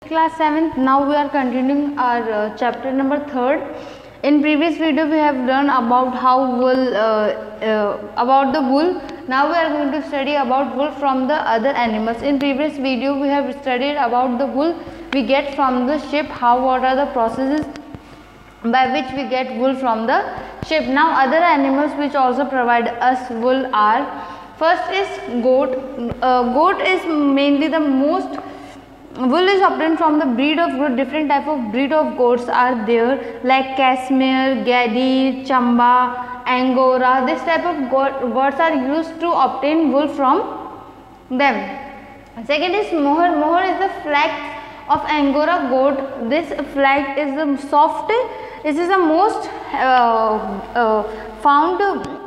Class 7th. Now we are continuing our chapter number 3rd. In previous video we have learned about how wool about the wool. Now we are going to study about wool from the other animals. In previous video we have studied about the wool we get from the sheep, what are the processes by which we get wool from the sheep. Now other animals which also provide us wool are, first is goat. Goat is mainly the most wool is obtained from the breed of goat. Different type of breed of goats are there, like Cashmere, Gaddi, Chamba, Angora. This type of goats are used to obtain wool from them. Second is mohair. Mohair is the flax of Angora goat. This flax is the soft. This is the most found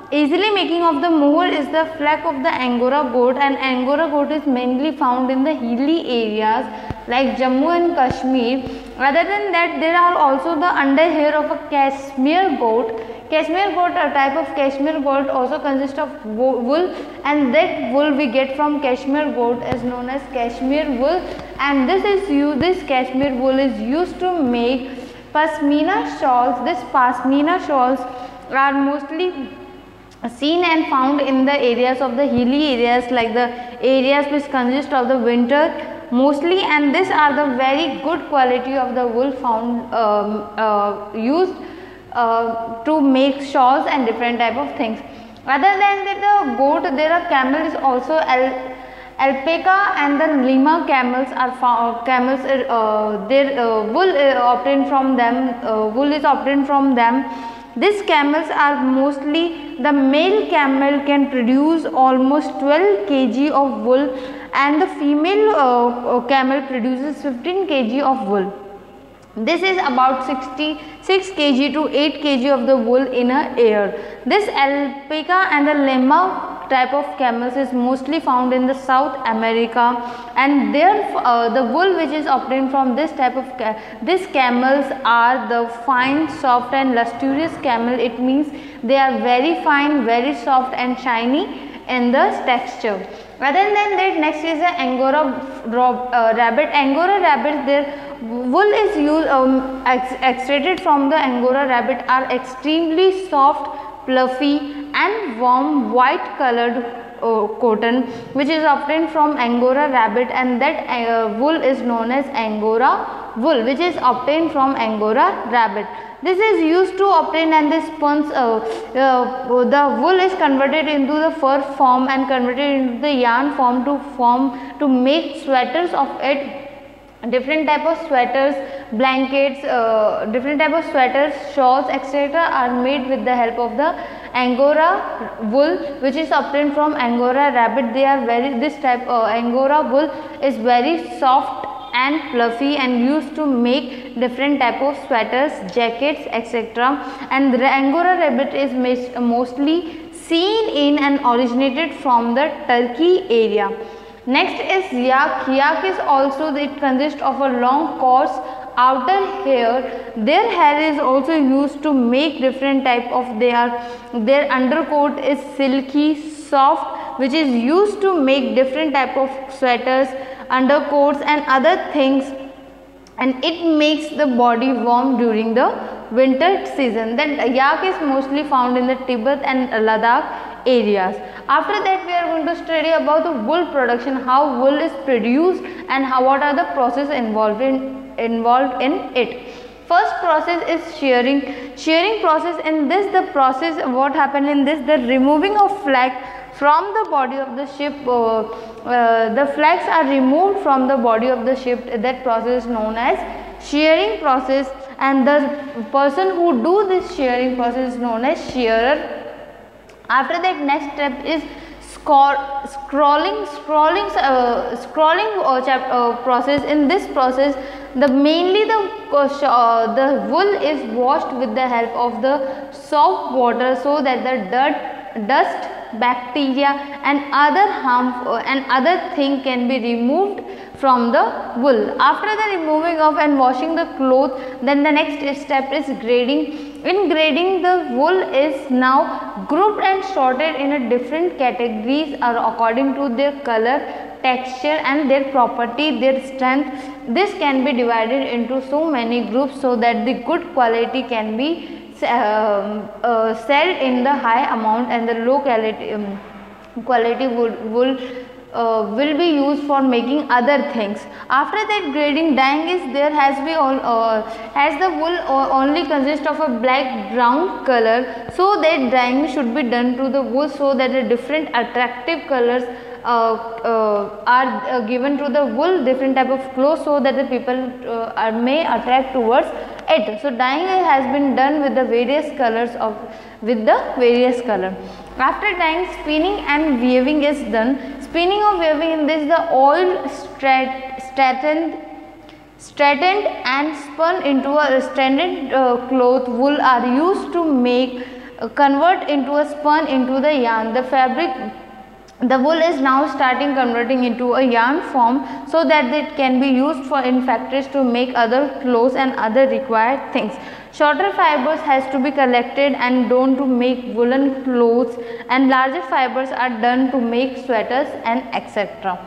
easily making of the mohair is the flax of the Angora goat, and Angora goat is mainly found in the hilly areas like Jammu and Kashmir. Other than that, there are also the underhair of a Cashmere goat. Cashmere goat, a type of Cashmere goat, also consists of wool, and that wool we get from Cashmere goat is known as Cashmere wool, and this Cashmere wool is used to make Pashmina shawls. This Pashmina shawls are mostly seen and found in the areas of the hilly areas, like the areas which consist of the winter mostly, and these are the very good quality of the wool found used to make shawls and different type of things. Other than the goat, there are camels also. Alpaca and the Lima camels are found. Camels, their wool obtained from them. Wool is obtained from them. These camels are mostly, the male camel can produce almost 12 kg of wool, and the female camel produces 15 kg of wool. This is about 66 kg to 8 kg of the wool in a year. This alpaca and the Lima type of camels is mostly found in the South America, and the wool which is obtained from this type of these camels are the fine, soft and lustrous camel. It means they are very fine, very soft and shiny in the texture. Other than that, next is the Angora rabbit. Angora rabbits, their wool is used extracted from the Angora rabbit are extremely soft, fluffy and warm white colored cotton which is obtained from Angora rabbit, and that wool is known as Angora wool, which is obtained from Angora rabbit. This is used to obtain, and this sponge the wool is converted into the fur form and converted into the yarn form to make sweaters of it. Different type of sweaters, blankets, different type of sweaters, shawls, etc. are made with the help of the Angora wool, which is obtained from Angora rabbit. They are this type Angora wool is very soft and fluffy and used to make different type of sweaters, jackets, etc. And the Angora rabbit is mostly seen in and originated from the Turkey area. Next is yak. Yak is also, it consists of a long coarse outer hair. Their hair is also used to make different type of their undercoat is silky soft, which is used to make different type of sweaters, undercoats and other things, and it makes the body warm during the winter season. Then yak is mostly found in the Tibet and Ladakh areas. After that, we are going to study about the wool production, how wool is produced and what are the process involved in it. First process is shearing. Shearing process, in this the process, what happened in this, the removing of flax from the body of the sheep. The flax are removed from the body of the sheep. That process is known as shearing process, and the person who do this shearing process is known as shearer. After that, next step is scrolling process. In this process, mainly the wool is washed with the help of the soft water, so that the dust, bacteria and other thing can be removed from the wool. After the removing of and washing the cloth, then the next step is grading. In grading, the wool is now grouped and sorted in a different categories according to their color, texture and their property, their strength. This can be divided into so many groups so that the good quality can be sold in the high amount, and the low quality will be used for making other things. After that grading, dyeing is there, has the wool only consists of a black brown color, so that dyeing should be done to the wool so that the different attractive colors are given to the wool, different type of clothes, so that the people may attract towards it. So dyeing has been done with the various colors After dyeing, spinning and weaving is done. Spinning or weaving, in this the oil straightened and spun into a stranded cloth wool are used to convert into a spun into the yarn. The wool is now starting converting into a yarn form so that it can be used in factories to make other clothes and other required things. Shorter fibers has to be collected and done to make woolen clothes, and larger fibers are done to make sweaters and etc.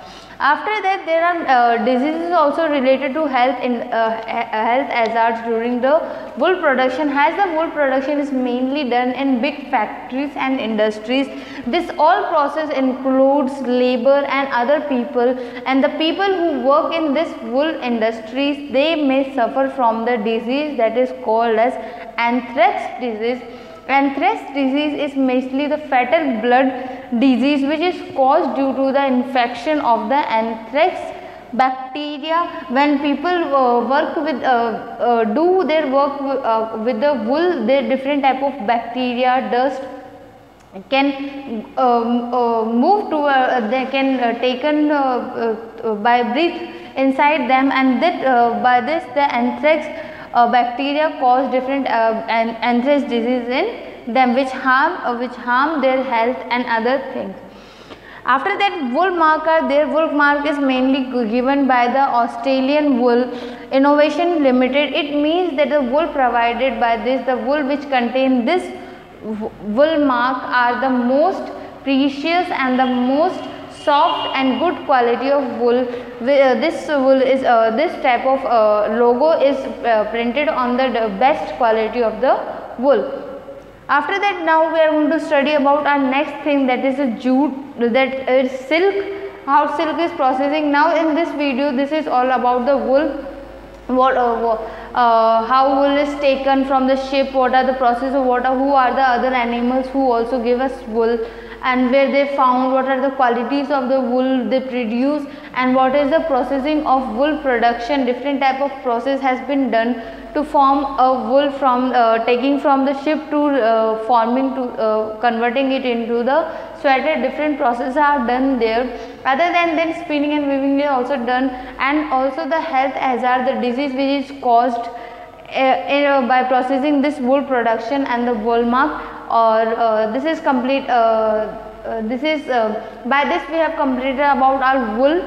After that, there are diseases also related to health hazards during the wool production. As the wool production is mainly done in big factories and industries, this all process includes labor and other people, and the people who work in this wool industries, they may suffer from the disease that is called as anthrax disease. Anthrax disease is mainly the fatal blood disease which is caused due to the infection of the anthrax bacteria. When people do their work with the wool, their different type of bacteria, dust can move to they can taken by breath inside them, and that by this the anthrax bacteria cause different anthrax disease in them, which harm their health and other things. After that, wool marker. Their wool mark is mainly given by the Australian Wool Innovation Limited. It means that the wool provided by the wool which contain this wool mark are the most precious and the most soft and good quality of wool. This wool is this type of logo is printed on the best quality of the wool. After that, now we are going to study about our next thing, that is a jute, that is silk, how silk is processing. Now in this video, this is all about the wool, how wool is taken from the ship, what are the process of who are the other animals who also give us wool, and where they found, what are the qualities of the wool they produce, and what is the processing of wool production. Different type of process has been done to form a wool from taking from the ship to forming to converting it into the sweater. Different processes are done there. Other than then, spinning and weaving is also done, and also the health hazard, the disease which is caused by processing this wool production and the wool mark. Or this is complete. By this we have completed about our wool